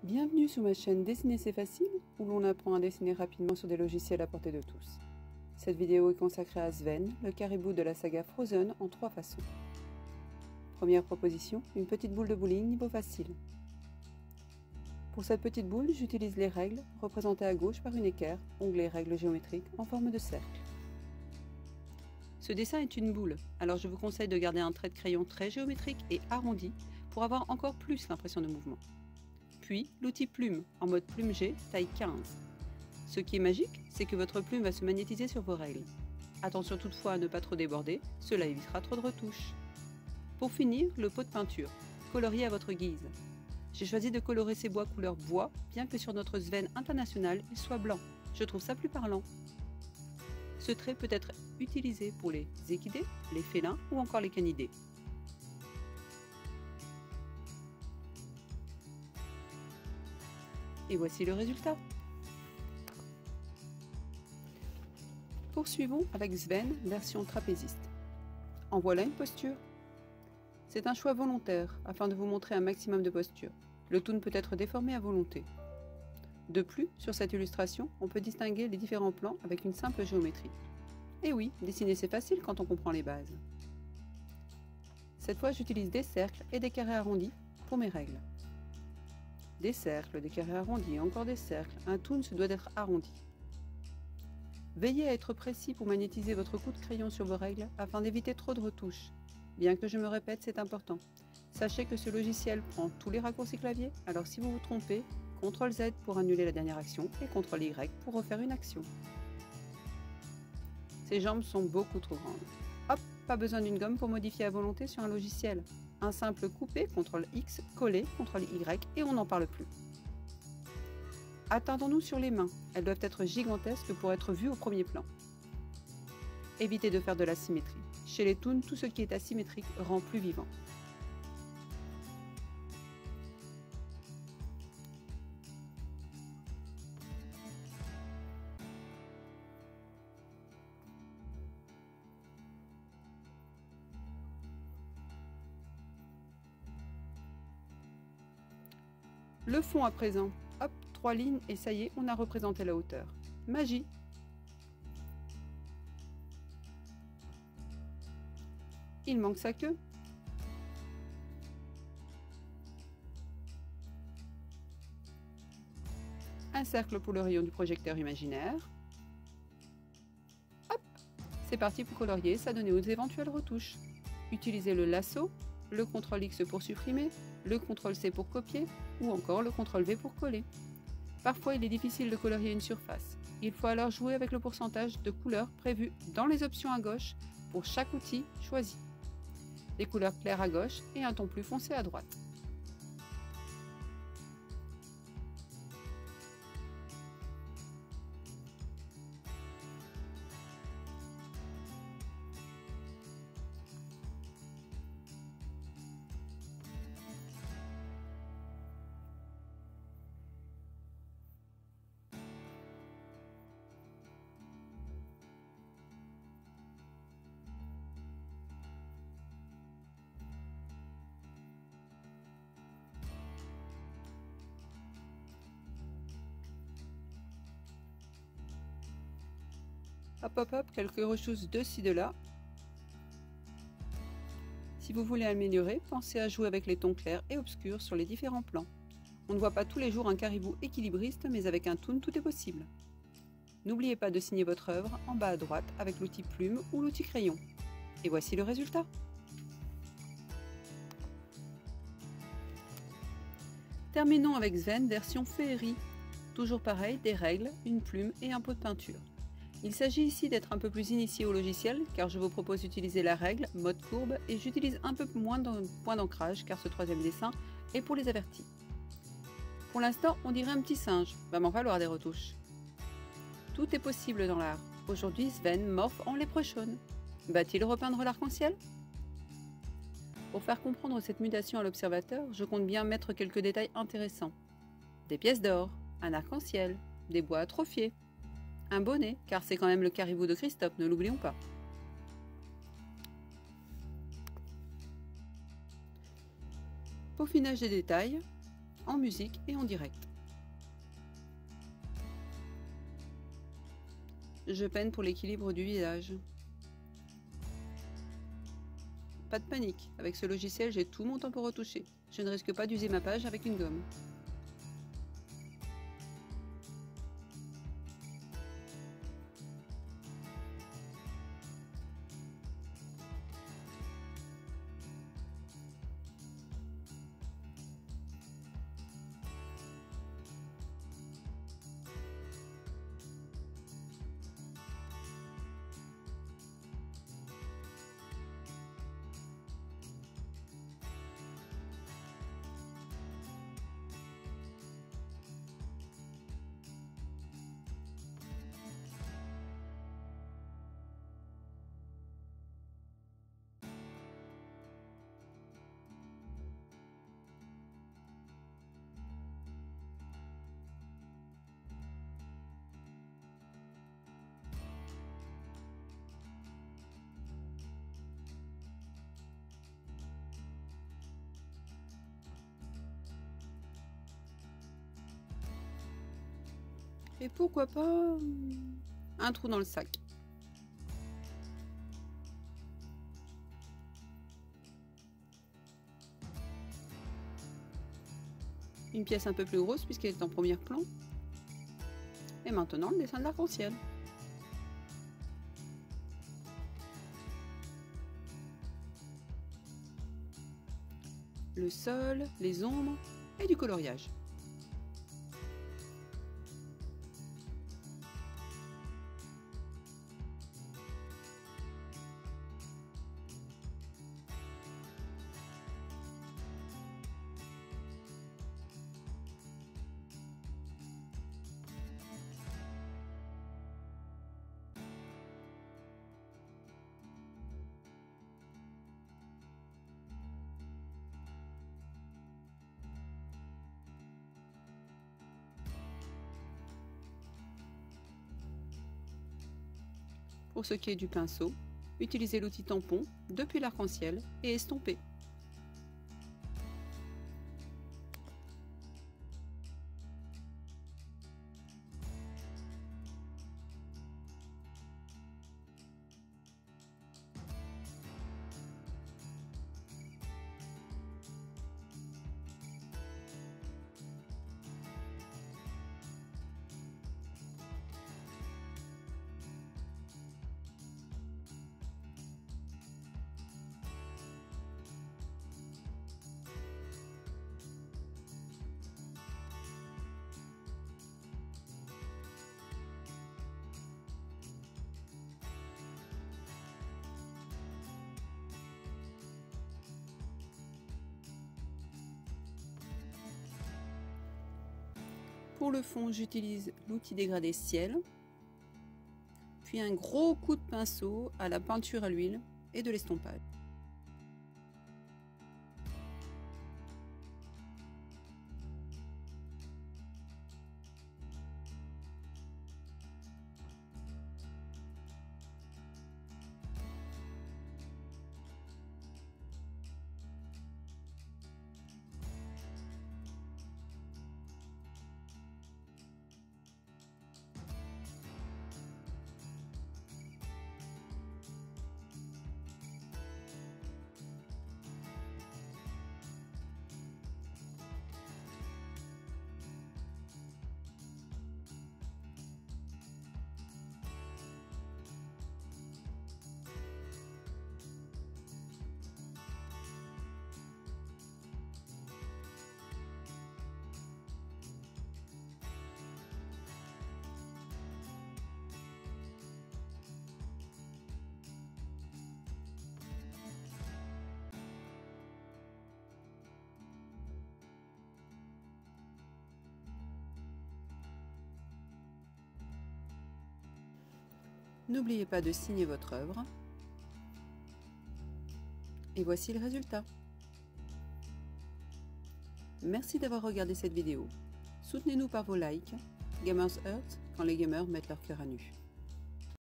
Bienvenue sur ma chaîne Dessiner c'est facile, où l'on apprend à dessiner rapidement sur des logiciels à portée de tous. Cette vidéo est consacrée à Sven, le caribou de la saga Frozen, en 3 façons. Première proposition, une petite boule de bowling niveau facile. Pour cette petite boule, j'utilise les règles, représentées à gauche par une équerre, onglet règles géométriques en forme de cercle. Ce dessin est une boule, alors je vous conseille de garder un trait de crayon très géométrique et arrondi pour avoir encore plus l'impression de mouvement. Puis l'outil plume, en mode plume G, taille 15. Ce qui est magique, c'est que votre plume va se magnétiser sur vos règles. Attention toutefois à ne pas trop déborder, cela évitera trop de retouches. Pour finir, le pot de peinture, colorié à votre guise. J'ai choisi de colorer ces bois couleur bois, bien que sur notre Sven international, il soit blanc. Je trouve ça plus parlant. Ce trait peut être utilisé pour les équidés, les félins ou encore les canidés. Et voici le résultat. Poursuivons avec Sven, version trapéziste. En voilà une posture. C'est un choix volontaire, afin de vous montrer un maximum de postures. Le tout peut être déformé à volonté. De plus, sur cette illustration, on peut distinguer les différents plans avec une simple géométrie. Et oui, dessiner c'est facile quand on comprend les bases. Cette fois, j'utilise des cercles et des carrés arrondis pour mes règles. Des cercles, des carrés arrondis, encore des cercles, un toon se doit d'être arrondi. Veillez à être précis pour magnétiser votre coup de crayon sur vos règles afin d'éviter trop de retouches. Bien que je me répète, c'est important. Sachez que ce logiciel prend tous les raccourcis clavier, alors si vous vous trompez, CTRL Z pour annuler la dernière action et CTRL Y pour refaire une action. Ces jambes sont beaucoup trop grandes. Hop, pas besoin d'une gomme pour modifier à volonté sur un logiciel. Un simple coupé, CTRL X, coller, CTRL Y et on n'en parle plus. Attendons-nous sur les mains, elles doivent être gigantesques pour être vues au premier plan. Évitez de faire de la symétrie. Chez les toons, tout ce qui est asymétrique rend plus vivant. Le fond à présent, hop, 3 lignes et ça y est, on a représenté la hauteur. Magie! Il manque sa queue. Un cercle pour le rayon du projecteur imaginaire. Hop! C'est parti pour colorier, ça donne aux éventuelles retouches. Utilisez le lasso, le CTRL X pour supprimer, le CTRL C pour copier ou encore le CTRL V pour coller. Parfois, il est difficile de colorier une surface. Il faut alors jouer avec le pourcentage de couleurs prévues dans les options à gauche pour chaque outil choisi. Des couleurs claires à gauche et un ton plus foncé à droite. Hop hop hop, quelques retouches de ci de là. Si vous voulez améliorer, pensez à jouer avec les tons clairs et obscurs sur les différents plans. On ne voit pas tous les jours un caribou équilibriste, mais avec un toon, tout est possible. N'oubliez pas de signer votre œuvre en bas à droite avec l'outil plume ou l'outil crayon. Et voici le résultat. Terminons avec Sven version féerie. Toujours pareil, des règles, une plume et un pot de peinture. Il s'agit ici d'être un peu plus initié au logiciel car je vous propose d'utiliser la règle, mode courbe et j'utilise un peu moins de points d'ancrage car ce troisième dessin est pour les avertis. Pour l'instant, on dirait un petit singe, va m'en falloir des retouches. Tout est possible dans l'art. Aujourd'hui, Sven morphe en léprechaune. Va-t-il repeindre l'arc-en-ciel? Pour faire comprendre cette mutation à l'observateur, je compte bien mettre quelques détails intéressants. Des pièces d'or, un arc-en-ciel, des bois atrophiés. Un bonnet, car c'est quand même le caribou de Christophe, ne l'oublions pas. Peaufinage des détails, en musique et en direct. Je peine pour l'équilibre du visage. Pas de panique, avec ce logiciel j'ai tout mon temps pour retoucher. Je ne risque pas d'user ma page avec une gomme. Et pourquoi pas un trou dans le sac. Une pièce un peu plus grosse puisqu'elle est en premier plan. Et maintenant le dessin de l'arc-en-ciel. Le sol, les ombres et du coloriage. Pour ce qui est du pinceau, utilisez l'outil tampon depuis l'arc-en-ciel et estompez. Pour le fond, j'utilise l'outil dégradé ciel, puis un gros coup de pinceau à la peinture à l'huile et de l'estompage. N'oubliez pas de signer votre œuvre. Et voici le résultat. Merci d'avoir regardé cette vidéo. Soutenez-nous par vos likes. Gamers Earth, quand les gamers mettent leur cœur à nu.